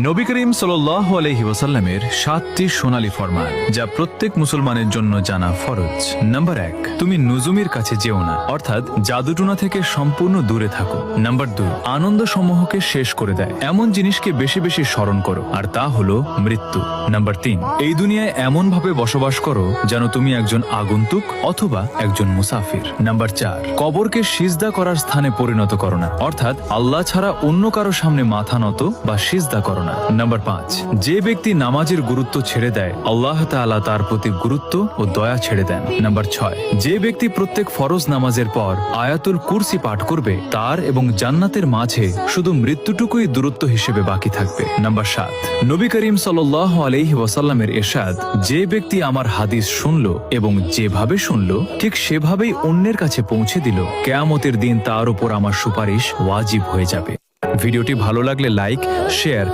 নবী করিম সাল্লাল্লাহু আলাইহি ওয়াসাল্লামের 7টি সোনালী ফরমান, যা প্রত্যেক মুসলমানের জন্য জানা ফরজ। নাম্বার 1, তুমি নুজুমের কাছে যেও না, অর্থাৎ জাদুটোনা থেকে সম্পূর্ণ দূরে থাকো। নাম্বার 2, আনন্দ সমূহকে শেষ করে দেয় এমন জিনিসকে বেশি বেশি স্মরণ করো, আর তা হলো মৃত্যু। নাম্বার 3, এই দুনিয়ায় এমন ভাবে বসবাস করো যেন তুমি একজন আগন্তুক অথবা একজন মুসাফির। নাম্বার 4, কবরকে সিজদা করার স্থানে পরিণত করো না, অর্থাৎ আল্লাহ ছাড়া অন্য কারো সামনে মাথা নত বা সিজদা করো না। নাম্বার 5, যে ব্যক্তি নামাজের গুরুত্ব ছেড়ে দেয় আল্লাহ তাআলা তার প্রতি গুরুত্ব ও দয়া ছেড়ে দেন। নাম্বার 6, যে ব্যক্তি প্রত্যেক ফরজ নামাজের পর আয়াতুল কুরসি পাঠ করবে তার এবং জান্নাতের মাঝে শুধু মৃত্যুটুকুই দূরত্ব হিসেবে বাকি থাকবে। নাম্বার 7, নবী করিম সাল্লাল্লাহু আলাইহি ওয়াসাল্লামের ইরশাদ, যে ব্যক্তি আমার হাদিস শুনলো এবং যেভাবে শুনলো ঠিক সেভাবেই অন্যের কাছে পৌঁছে দিল, কিয়ামতের দিন তার উপর আমার সুপারিশ ওয়াজিব হয়ে যাবে। ভিডিওটি ভালো লাগলে লাইক, শেয়ার